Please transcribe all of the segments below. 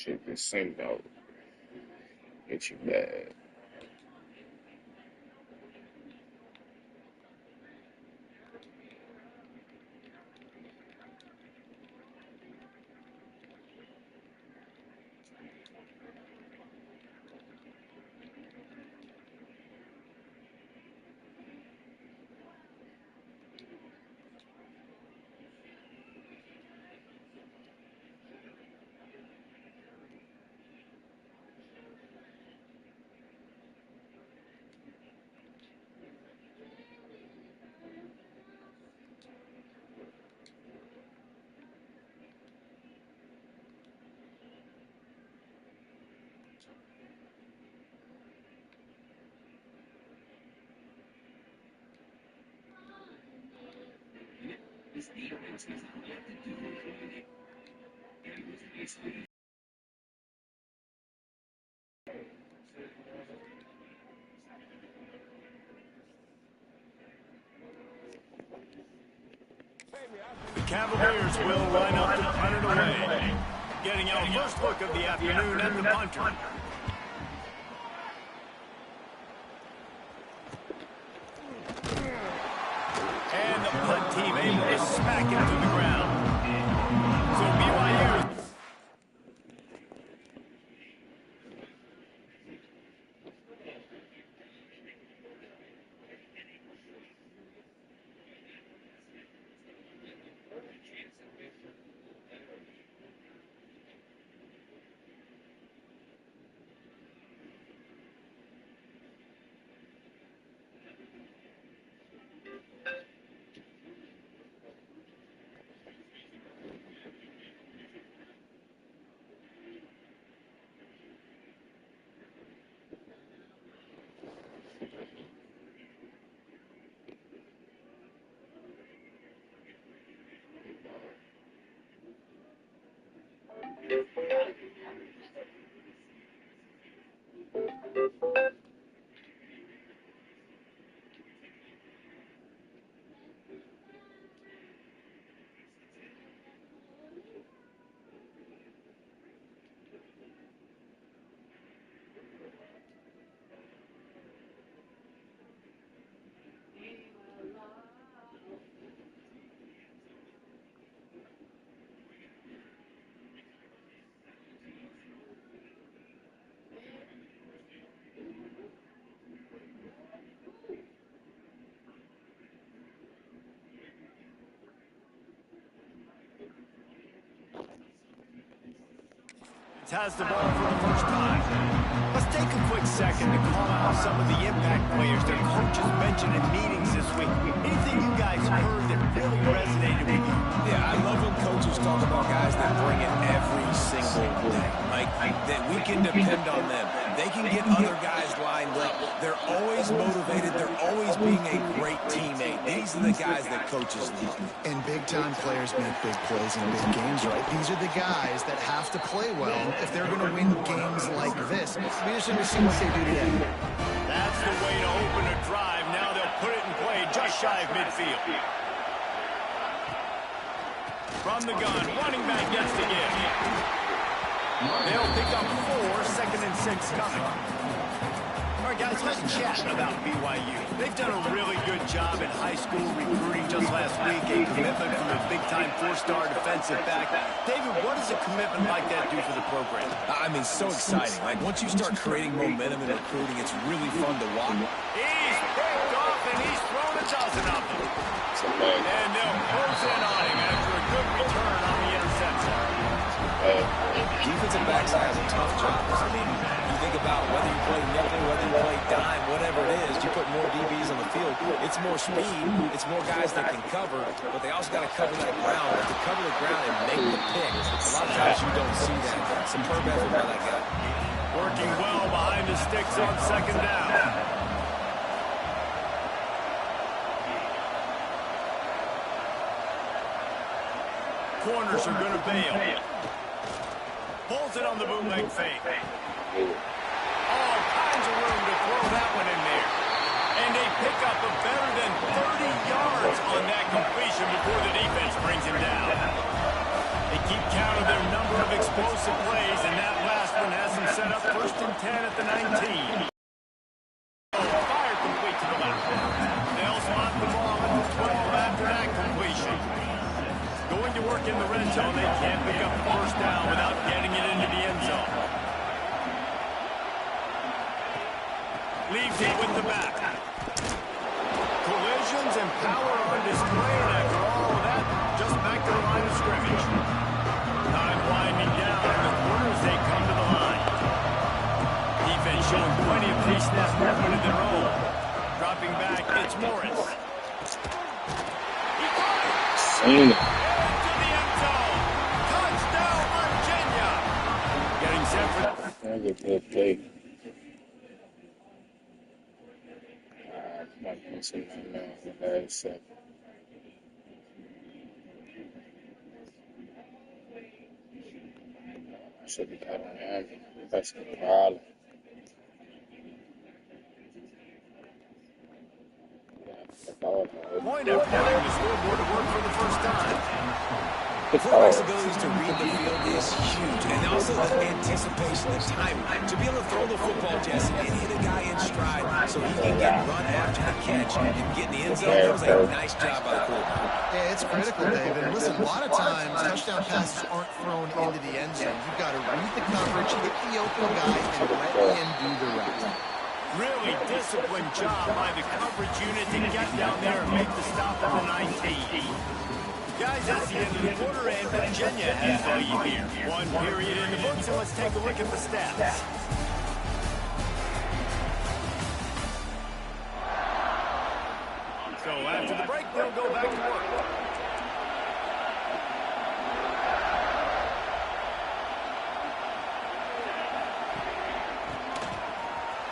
shit gets sent out. Get you mad. The Cavaliers will line up to punt it away. Getting our first look of the afternoon at the punter. And the punt team able to smack it to the ground. So BYU... has the ball for the first time. Let's take a quick second to call out some of the impact players their coaches mentioned in meetings this week. Anything you guys heard that really resonated with you? Yeah, I love when coaches talk about guys that bring it every single day. Like, that we can depend on them. They can get other guys lined up. They're always motivated. They're always being a great teammate. These are the guys that coaches love. And big-time players make big plays in big games, right? These are the guys that have to play well if they're going to win games like this. We just need to see what they do today. That's the way to open a drive. Now they'll put it in play just shy of midfield. From the gun, running back gets the give. They'll pick up 4, 2nd and 6 coming. All right, guys, let's chat about BYU. They've done a really good job in high school recruiting just last week, a commitment from a big-time 4-star defensive back. David, what does a commitment like that do for the program? I mean, so exciting. Like, once you start creating momentum in recruiting, it's really fun to watch. He's picked off, and he's thrown a dozen of them. And they'll close in on him after a good return on the interception. Defensive backs have a tough job. I mean, you think about whether you play nickel, whether you play dime, whatever it is, you put more DBs on the field. It's more speed. It's more guys that can cover, but they also got to cover that ground. They have to cover the ground and make the pick. A lot of times you don't see that. Superb effort by that guy. Working well behind the sticks on 2nd down. Corners are going to bail. Pulls it on the bootleg fake. All kinds of room to throw that one in there. And they pick up a better than 30 yards on that completion before the defense brings him down. They keep count of their number of explosive plays, and that last one has them set up 1st and 10 at the 19. Fire complete to the left. They'll spot the ball at the 12 after that completion. Going to work in the red zone, they can't pick up the 1st down without getting it into the end zone. Leaves it with the back. Collisions and power on display, and after all of that, just back to the line of scrimmage. Time winding down, and the corners, they come to the line. Defense showing plenty of pre-snap movement of their own. Dropping back, it's Morris. He caught it! Seen it. Into the end zone. Touchdown, Virginia! Getting set for... That's a good play. I'm missing my man for the last second. I should have got on him. That's the problem. Point of putting the scoreboard to work for the first time. Quarterback's ability to read the field is huge, and also the anticipation, the timing. To be able to throw the football, Jesse, and hit a guy in stride so he can get run after the catch and get in the end zone. That was a nice job by the quarterback. Yeah, it's critical, David. And listen, a lot of times touchdown passes aren't thrown into the end zone. You've got to read the coverage, hit the open guy, and let him do the rest. Really disciplined job by the coverage unit to get down there and make the stop at the 19. Guys, that's the end of the quarter, and Virginia has the lead here. One period in the books, and let's take a look at the stats. So after the break, they'll go back to work.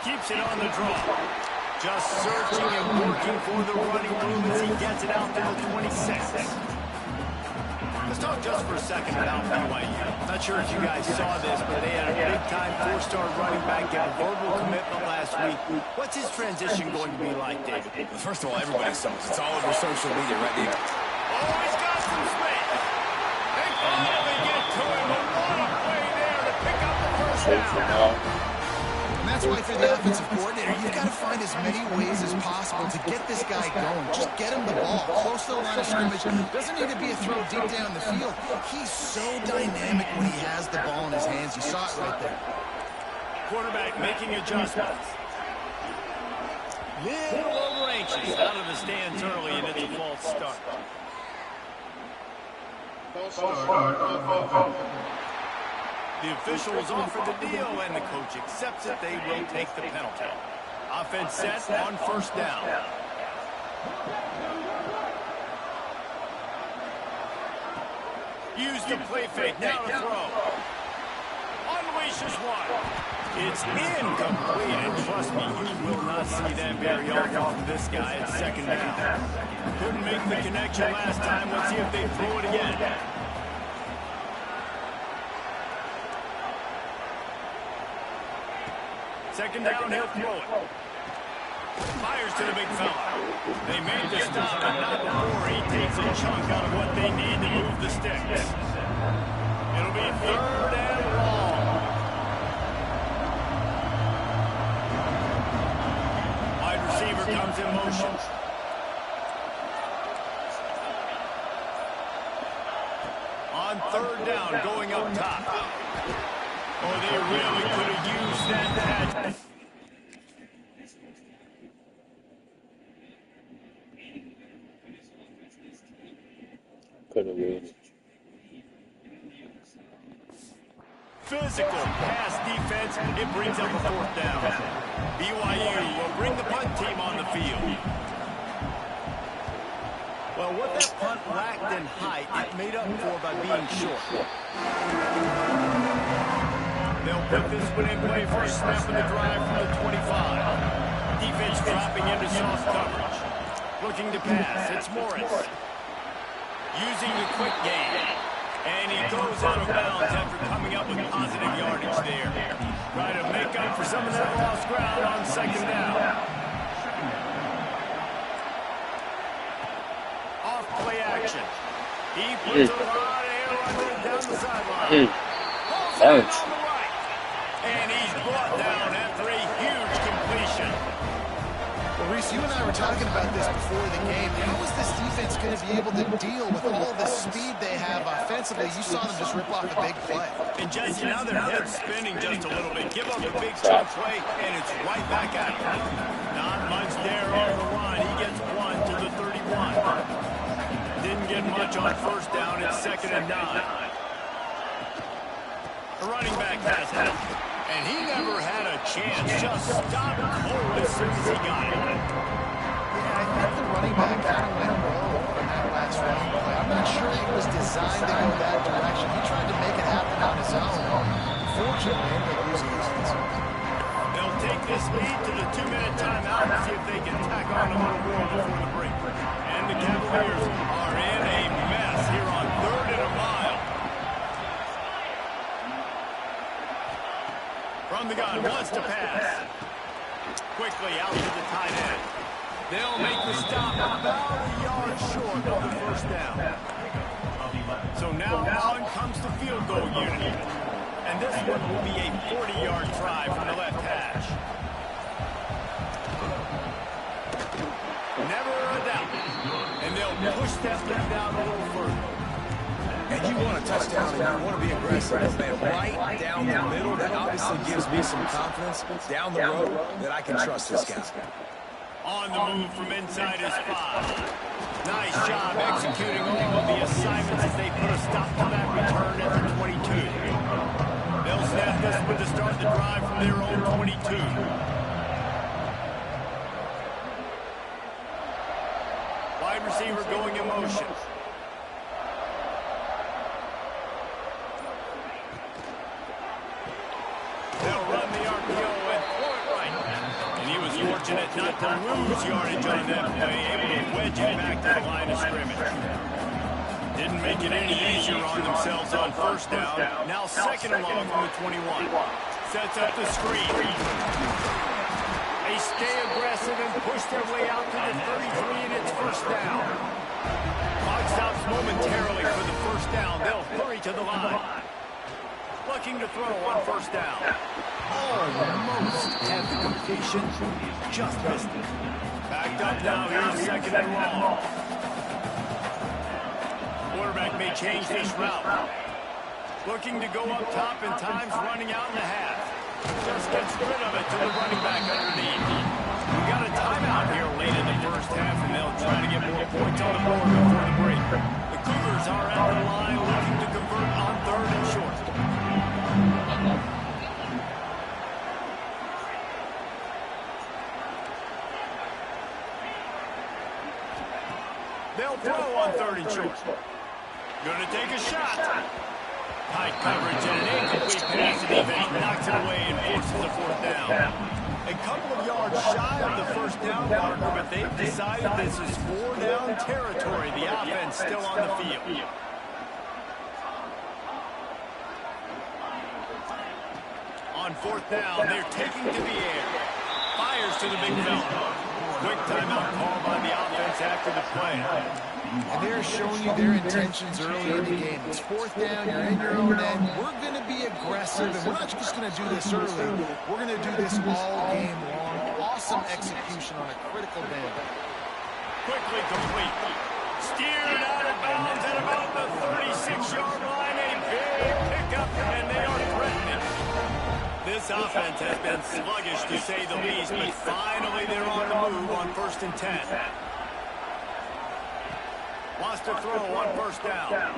Keeps it on the draw. Just searching and working for the running room as he gets it out to the 26. Let's talk just for a second about BYU. Not sure if you guys saw this, but they had a big-time 4-star running back get a verbal commitment last week. What's his transition going to be like, David? First of all, everybody saw it. It's all over social media right now. Oh, he's got some space. They finally get to him. A lot of play there to pick up the 1st down. And that's why for the offensive coordinator, you've got to find as many ways as possible to get this guy going. Just get him the ball close to the line of scrimmage. Doesn't need to be a throw deep down the field. He's so dynamic when he has the ball in his hands. You saw it right there. Quarterback making adjustments. Little over anxious out of the stands early, and it's a false start. The officials offer the deal, and the coach accepts it. They will take the penalty. Offense set on 1st down. Use the play fake. Now to throw. Unleashes one. It's incomplete, and trust me, you will not see that very often from this guy at 2nd down. Couldn't make the connection last time. Let's see if they throw it again. Second down, he'll throw it. Fires to the big fella. They made the stop, but not before he takes a chunk out of what they need to move the sticks. It'll be 3rd and long. Wide receiver comes in motion. On 3rd down, going up top. Oh, they really could have used that catch. Could have used. Physical pass defense. It brings up a 4th down. BYU will bring the punt team on the field. Well, what that punt lacked in height, it made up for by being short. They'll put this one in play for a snap of the drive from the 25. Defense dropping into soft coverage. Looking to pass. It's Morris. Using the quick game. And he goes out of bounds after coming up with positive yardage there. Try to make up for some of that lost ground on 2nd down. Off play action. He puts a lot of air run right down the sideline. Mm. Pulls it in Ouch. on the right. And he's brought down after a huge completion. Well, Reese, you and I were talking about this before the game. How is this defense going to be able to deal with all the speed they have offensively? You saw them just rip off a big play. And Jesse, now their head's spinning just a little bit. Give up a big chunk play, and it's right back at them. Not much there on the line. He gets one to the 31. Didn't get much on first down. It's 2nd and 9. The running back has it. And he never had a chance. Just stopped cold as soon as he got it. Yeah, I think the running back kind of went rogue on that last running play. I'm not sure it was designed to go that direction. He tried to make it happen on his own. Unfortunately, ended up losing yards. They'll take this lead to the 2-minute timeout and see if they can tack on a little more before the break. And the Cavaliers are in a mess here on 3rd and a mile. From the gun, wants to pass. Quickly out to the tight end. They'll make the stop about a yard short of the first down. So now on comes the field goal unit. And this one will be a 40-yard try from the left hash. Never a doubt. And they'll push that lead down a little further. And you want a touchdown and you want to be aggressive, man, right down the middle. That obviously gives me some confidence down the road that I can trust this guy. On the move from inside his 5. Nice job executing all of the assignments as they put a stop to that return at the 22. They'll snap this one to start the drive from their own 22. Wide receiver going in motion. They'll run the RPO and throw it right. And he was fortunate not to lose yardage on that play, able to wedge it back to the line of scrimmage. Didn't make it any easier on themselves on first down. Now 2nd and long from the 21. Sets up the screen. They stay aggressive and push their way out to the 33, and it's first down. Clock stops momentarily for the first down. They'll hurry to the line. Looking to throw on first down. Almost had the completion. Just missed it. Backed up now. Here's 2nd and long. Quarterback may change this route. Looking to go up top, and time's running out in the half. Just gets rid of it to the running back underneath. We got a timeout here late in the first half, and they'll try to get more points on the board before the break. The Cougars are at the line looking to convert on 3rd and short. They'll throw on 3rd and short. Gonna take a shot. Tight coverage and an incomplete pass. The defense knocks it away and forces a 4th down. A couple of yards shy of the first down marker, but they've decided this is 4-down territory. The offense still on the field. On 4th down, they're taking to the air. Fires to the big fella. Quick timeout call by the offense after the play. And they're showing you their intentions early in the game. It's 4th down, you're in your own end. We're going to be aggressive, and we're not just going to do this early. We're going to do this all game long. Awesome execution on a critical down. Quickly complete. Steered out of bounds at about the 36-yard line. A big pickup, and they are threatening. This offense has been sluggish, to say the least, but finally they're on the move on 1st and 10. Wants to throw on 1st down.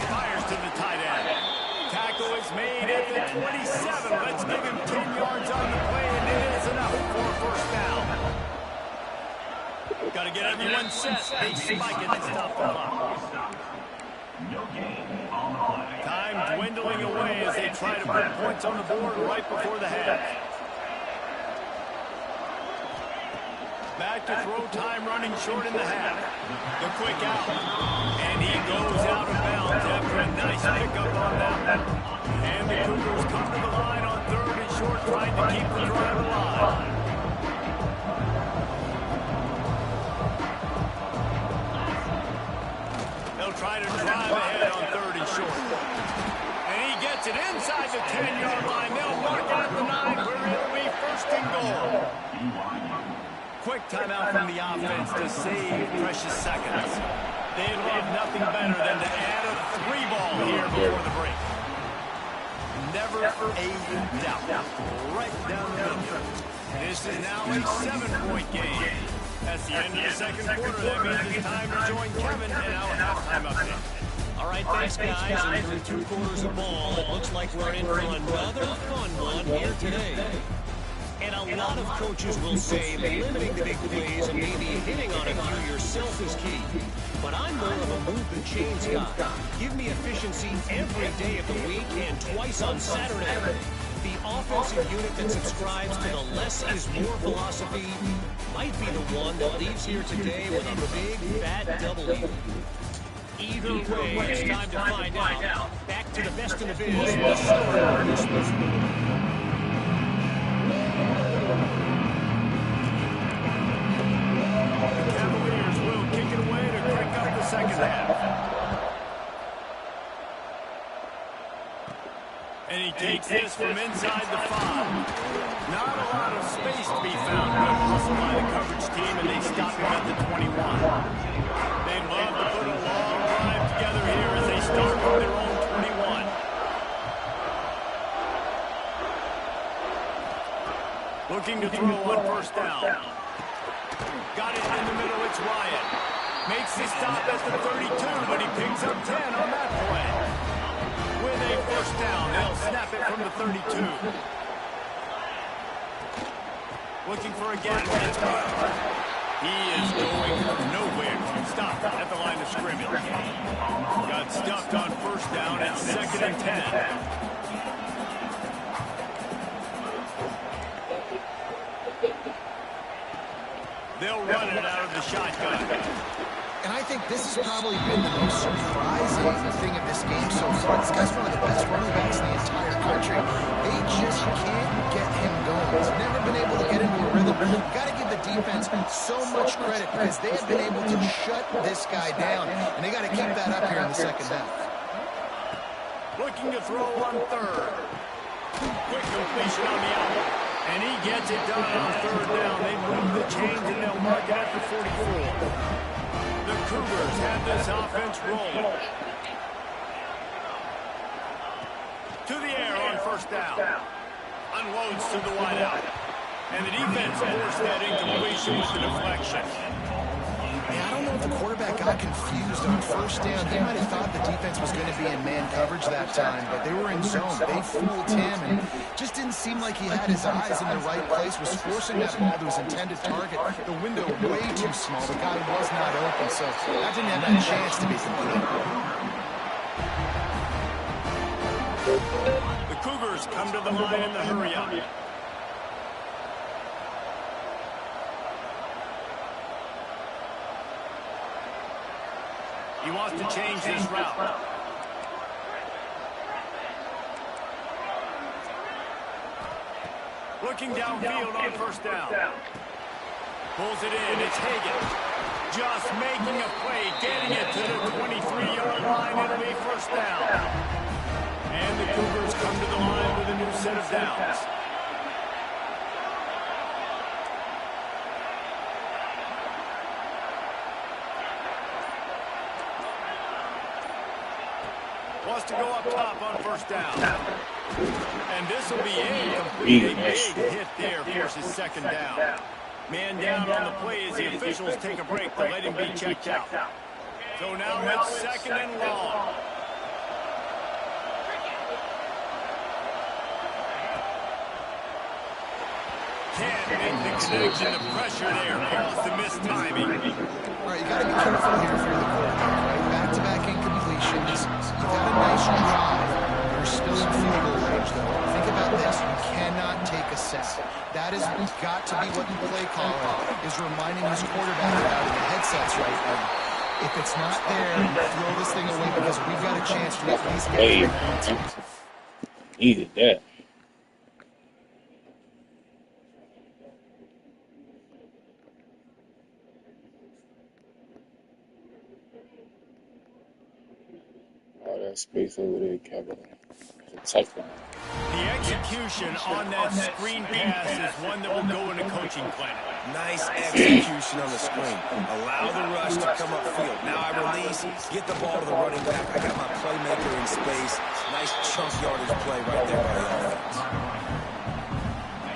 Fires to the tight end. Tackle is made at the 27. Let's give him 10 yards on the play, and it is enough for a 1st down. Got to get everyone set. They spike it and stop the clock. Time dwindling away as they try to put points on the board right before the half. Back to throw time, running short in the half. The quick out. And he goes out of bounds after a nice pickup on that one. And the Cougars come to the line on 3rd and short, trying to keep the drive alive. They'll They'll try to drive ahead on 3rd and short. And he gets it inside the 10-yard line. They'll mark out the 9 where it'll be 1st and goal. Quick timeout from the offense to save precious seconds. They'd love nothing better than to add a 3-ball here before the break. Never a doubt. Right down the middle. This is now a 7-point game. That's the end of the second quarter. That means it's time to join Kevin and our halftime update. All right, thanks, guys. And through 2 quarters of ball, it looks like we're in for another fun one here today. And a lot of coaches will say limiting the big plays and maybe hitting on a few yourself is key. But I'm more of a move the chains guy. Give me efficiency every day of the week and twice on Saturday. The offensive unit that subscribes to the less is more philosophy might be the one that leaves here today with a big, fat W. Either way, it's time to find out. Back to the best in the biz, the start of this one. Cavaliers will kick it away to crank up the second half. And he takes this from inside the 5. Not a lot of space to be found. Good hustle by the coverage team, and they stop him at the 21. They'd love to put a long drive together here as they start from their own 21. Looking to throw on 1st down. Got it in the middle, it's Ryan. Makes the stop at the 32, but he picks up 10 on that play. With a 1st down, they'll snap it from the 32. Looking for a gap. He is going nowhere. Stop at the line of scrimmage. Got stuffed on 1st down at 2nd and 10. They'll run it out of the shotgun. And I think this has probably been the most surprising thing of this game so far. This guy's one of the best running backs in the entire country. They just can't get him going. He's never been able to get into a rhythm. You've got to give the defense so much credit because they have been able to shut this guy down. And they got to keep that up here in the second half. Looking to throw on 3rd. Quick completion on the outlet. And he gets it done on 3rd down. They move the chains and they'll mark it at the 44. The Cougars have this offense rolling. To the air on 1st down. Unloads to the wideout. And the defense forced that incompletion with the deflection. Yeah, I don't know if the quarterback got confused on 1st down. He might have thought the defense was going to be in man coverage that time, but they were in zone. They fooled him and just didn't seem like he had his eyes in the right place, was forcing that ball to his intended target. The window way too small. The guy was not open, so that didn't have a chance to be complete. The Cougars come to the line in the hurry-up. He wants to change this route. Looking downfield on 1st down. Pulls it in. It's Hagan. Just making a play, getting it to the 23-yard line. It'll be 1st down. And the Cougars come to the line with a new set of downs. Wants to go up top on 1st down. And this will be incomplete. A big hit there forces 2nd down. Man down on the play as the officials take a break to let him be checked out. So now it's 2nd and long. Can't make the connection. The pressure there caused the missed timing. All right, you got to be careful here if you're the quarterback, right? Back-to-back incompletions. You've had a nice drive. You're still in field goal range, though. Think about this. You cannot take a sack. That has got to be what the play caller is reminding his quarterback about in the headsets right now. If it's not there, throw this thing away because we've got a chance to at least get it. Needed that. got space over there, Kevo. It's a tough one. The execution on that screen pass is one that will go in a coaching plan. Nice execution on the screen. Allow the rush to come upfield. Now I release, get the ball to the running back. I got my playmaker in space. Nice chunk yardage play right there by the offense.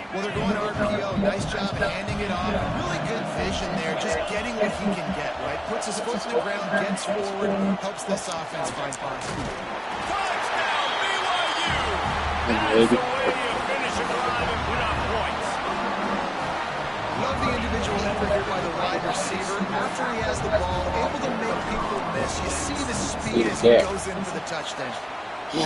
Well, they're going RPO. Nice job handing it off. Really good vision there. Just getting what he can get, right? Puts his foot in the ground, gets forward, helps this offense find points. Touchdown, BYU! That's the way you finish a drive and put up points. Love the individual effort here by the wide receiver. After he has the ball, able to make people miss. You see the speed as he goes in for the touchdown.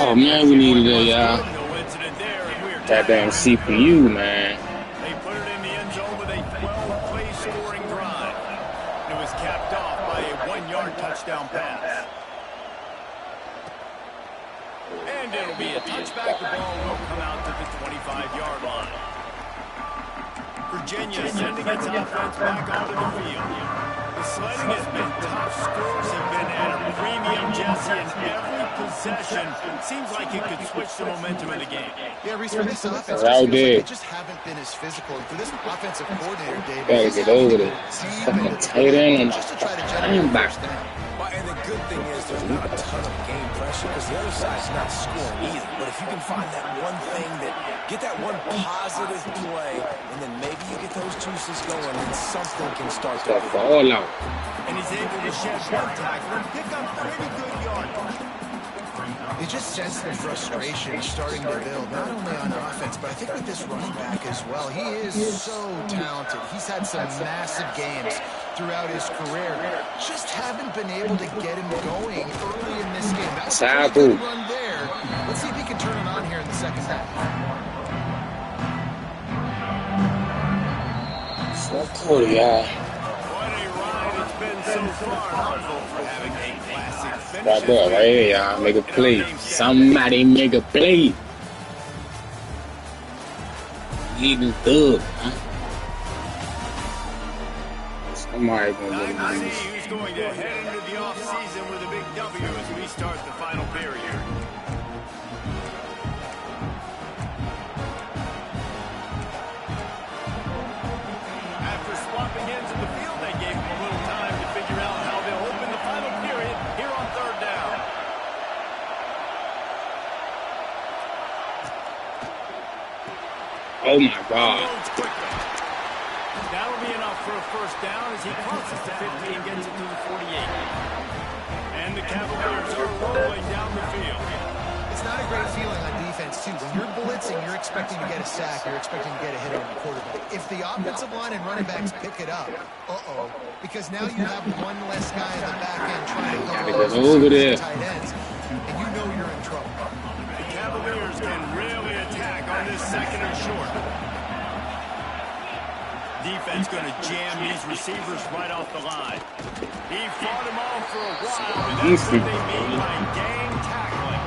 Oh man, we needed that, y'all. No incident there, and we're That damn CPU, man. They put it in the end zone with a 12-play scoring drive. It was capped off by a 1-yard touchdown pass. And it'll be a touchback. The ball will come out to the 25-yard line. Virginia sending its offense back onto the field. The sledding has been tough. Scores have been at a premium, Jesse, in every possession. Seems like it could switch the momentum of the game. Yeah, Reese, for this offense, Right just feels like there. they just haven't been as physical. And for this offensive coordinator, Dave, Gotta he's get having over to it. deep Fucking into the tight end and just to try to generate running back. first down. And the good thing is there's not a ton of game pressure because the other side's not scoring either. But if you can find that one thing get that one positive play, and then maybe you get those juices going, and something can start to Stuff all out. And he's able to shed one tackle and pick up pretty good yardage. You just sense the frustration starting to build, not only on offense, but I think with this running back as well. He is so talented. He's had some massive games throughout his career. Just haven't been able to get him going early in this game. That was a pretty good run there. Let's see if he can turn it on here in the second half. So cool, y'all. What a ride it's been so far. I'll vote for having a classic finish. Right there, right here, y'all. Make a play. Somebody make a play. Eating thug, huh? Somebody gonna get Time to it. see who's going to head into the offseason with a big W as we start the final period. After swapping ends in the field, they gave them a little time to figure out how they'll open the final period here on third down. Oh my God. Loads quickly. That'll be enough for a first down as he crosses the 50 and gets it to the 48. And the Cavaliers are rolling down the field. It's not a great feeling on defense, too. When you're blitzing, you're expecting to get a sack. You're expecting to get a hit on the quarterback. If the offensive line and running backs pick it up, because now you have one less guy in the back end trying to cover Over there. tight ends, and you know you're in trouble. The Cavaliers can really attack on this second and short. Defense going to jam these receivers right off the line. He fought them off for a while, and that's what they mean by gang tackling.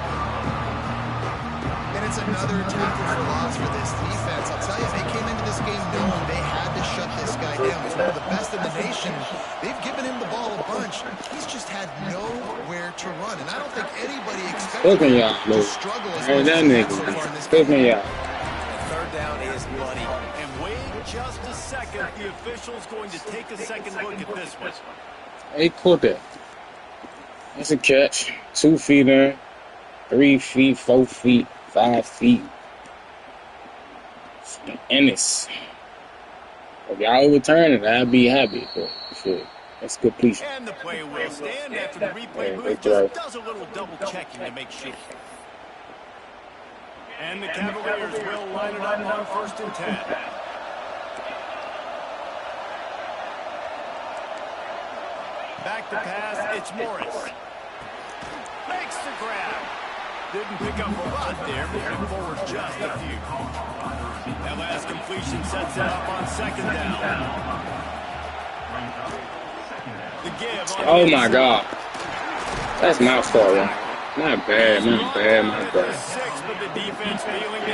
And it's another tackle for loss for this defense. I'll tell you, they came into this game knowing they had to shut this guy down. He's one of the best in the nation. They've given him the ball a bunch. He's just had nowhere to run. And I don't think anybody expected him to struggle as much as he has so far in this game. Third down is money. And wait just a second. The official's going to take a second look at this one. Hey, caught that. That's a catch. 2 feet in, 3 feet, 4 feet, 5 feet. Ennis. If y'all overturn it, I'd be happy. But shit, that's completion. And the play will stand after the replay booth just does a little double checking to make sure. And the Cavaliers will line it up on 1st and 10. Back to pass, it's Morris. Makes the grab. Didn't pick up a lot there, moving forward just a few. That last completion sets it up on 2nd down. The give on Oh my God. That's my fault, man. Not bad, not bad, not bad.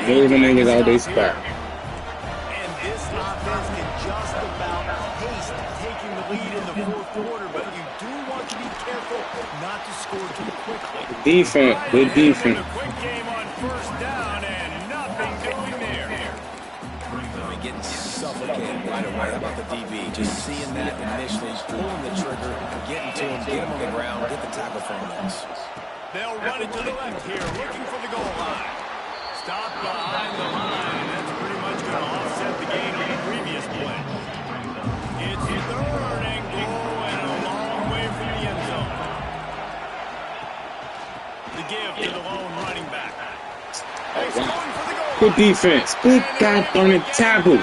Moving niggas out they spot. And this offense can just about taste taking the lead in the 4th quarter, but you do want to be careful not to score too quickly. Defense, good defense. A quick game on first down and nothing doing there. I mean, getting suffocated right away. How about the DB? Just seeing that initially, pulling the trigger, getting to him, get him on the ground, get the tackle from him. They'll run it to the left here, looking for the goal line. Stop behind the line. That's pretty much going to offset the game in the previous play. It's third and goal and a long way from the end zone. The give to the lone running back. He's going for the goal. Good defense. Good God darn it tackle.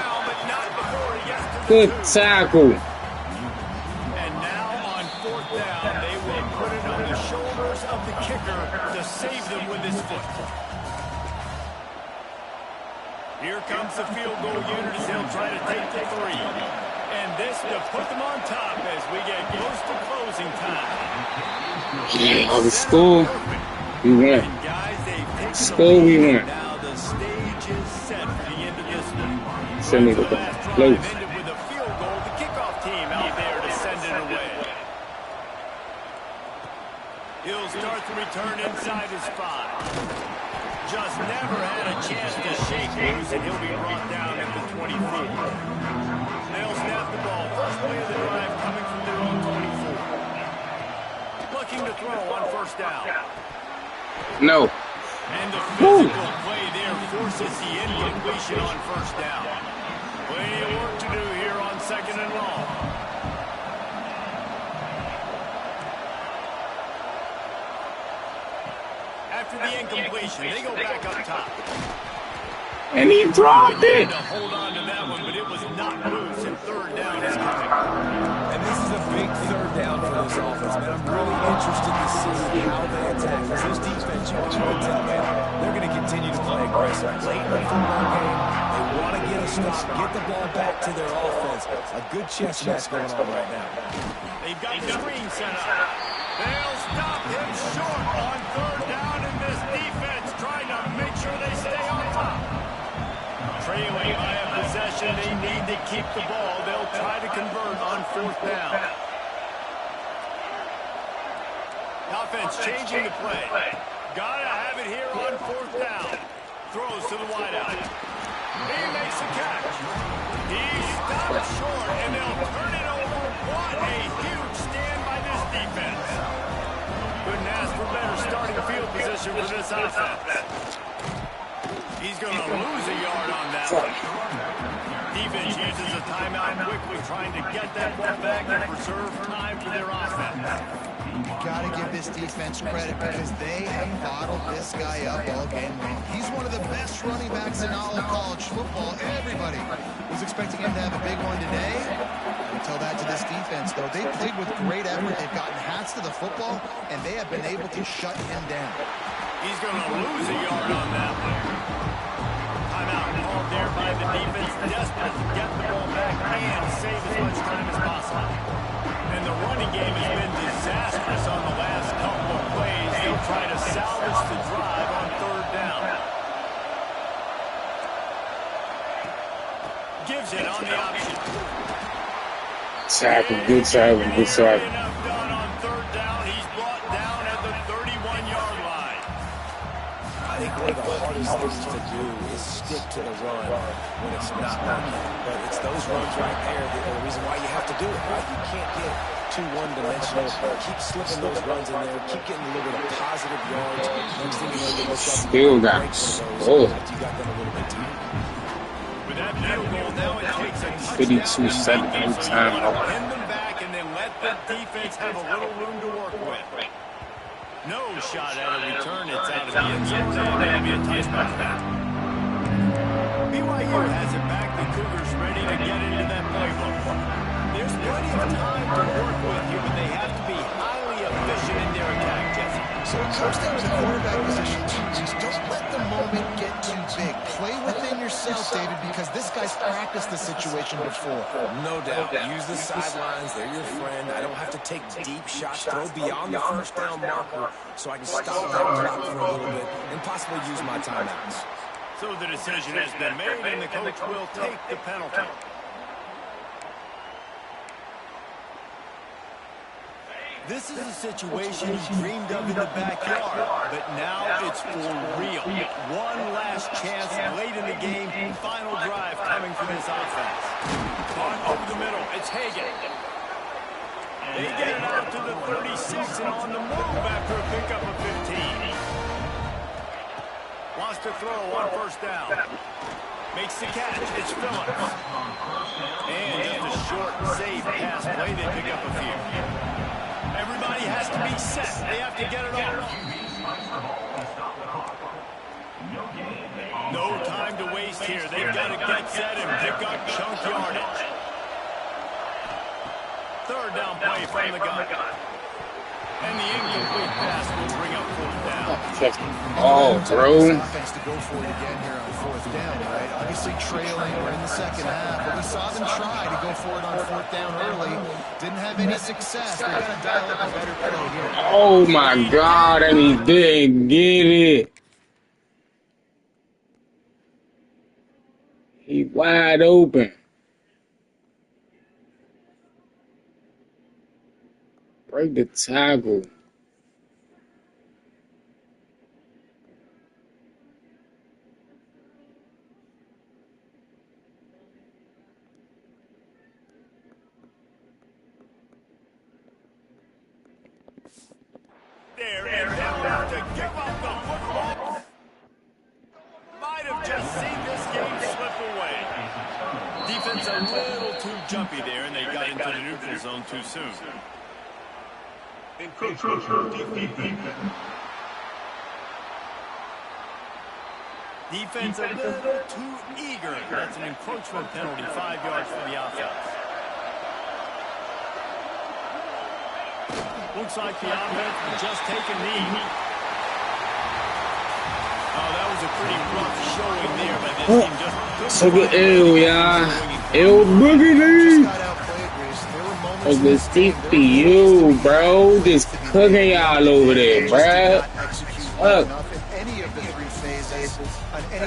Good tackle. And now on fourth down, they will put it on the shoulders of the kicker to save them with his foot. Here comes the field goal unit as they'll try to take the 3. And this to put them on top as we get close to closing time. Yeah, the score. We won. And guys, they picked Score, we won. Now the stage is set for the end of this one. Send me The the last drive close. ended with a field goal. The kickoff team out there to send it away. He'll start the return inside his 5. Just never had a chance to shake loose, and he'll be brought down at the 24. They'll snap the ball. First play of the drive coming from their own 24. Looking to throw on first down. No. And the physical play there forces the incompletion on first down. Plenty of work to do here on second and long. After the incompletion, they go back up top. And he dropped it. To hold on to that one, but it was not loose, and third down is coming. And this is a big third down for this offense, man. I'm really interested to see how they attack. Because this defense, you can tell, man, they're going to continue to play aggressive. Late in the football game, they want to get a stop, get the ball back to their offense. A good chess match going on right now. They've got the screen set up. They'll stop him short on third down, and this defense trying to make sure they stay on top. Trailing by a possession, they need to keep the ball. They'll try to convert on fourth down. Offense changing the play. Gotta have it here on fourth down. Throws to the wideout. He makes a catch. He stopped short, and they'll turn it over. What a huge stand by this defense. Couldn't ask for better starting field position for this offense. He's going to lose a yard on that one. Defense uses a timeout quickly, trying to get that ball back and preserve time for their offense. You got to give this defense credit because they have bottled this guy up all game long. He's one of the best running backs in all of college football. Everybody was expecting him to have a big one today. I'll tell that to this defense, though. They played with great effort. They've gotten hats to the football, and they have been able to shut him down. He's going to lose a yard on that one. Timeout called there by the defense, desperate to get the ball back and save as much time as possible. And the running game has been disastrous on the last couple of plays. They'll try to salvage the drive on third down. Gives it on the option. Tackle, good tackle, good tackle. Enough done on third down. He's brought down at the 31-yard line. I think one of the hardest things to do is stick to the run when it's not working. But it's those runs right there that are the reason why you have to do it, right? You can't get too one-dimensional. Keep slipping those runs in there. Keep getting a little bit of positive yards. Next thing you know, they look up. Still got scored. You got them a little bit tight. With that field goal, now it takes a 52-7 time. Pin them back and then let the defense have a little room to work with. No shot at a return. It's out of the end zone. That'll be a touchback. BYU has it back. The Cougars ready to get into that playbook. There's plenty of time to work with here, but they have to be highly efficient in their attack, Jesse. So it comes down to the quarterback position, too. Just don't let the moment get too big. Play within yourself, David, because this guy's practiced the situation before. No doubt. Use the sidelines. They're your friend. I don't have to take deep shots. Throw beyond the first down marker so I can stop that clock for a little bit and possibly use my timeouts. So the decision has been made, and the coach will take the penalty. This is a situation he dreamed of in the backyard, but now it's for real. One last chance late in the game. Final drive coming for this offense. On over the middle, it's Hagan. They get it out to the 36 and on the move after a pickup of 15. Wants to throw on first down. Makes the catch. It's Phillips. And just a short, safe pass play. They pick up a few. Everybody has to be set. They have to get it off. No time to waste here. They've got to get set and pick up chunk yardage. Third down play from the gun. And the incomplete pass will bring up fourth down. Oh, bro. Offense to go for it again here on fourth down, right? Obviously trailing. We're in the second half, but we saw them try to go for it on fourth down early. Didn't have any success. They got to dial up a better play here. Oh my God, and he didn't get it. He wide open. Break the tackle. There and down to give up the football. Might have just seen this game slip away. Defense a little too jumpy there, and they got into the neutral zone too soon. Defense a little too eager. That's an encroachment penalty, 5 yards for the offense. Looks like the offense will just take a knee. Oh, that was a pretty rough showing there by this team. Just So good, ew, yeah. Ew, boogity. Oh, this CPU, bro. Just cooking y'all over there, bro. Fuck. In any of the three phases, on any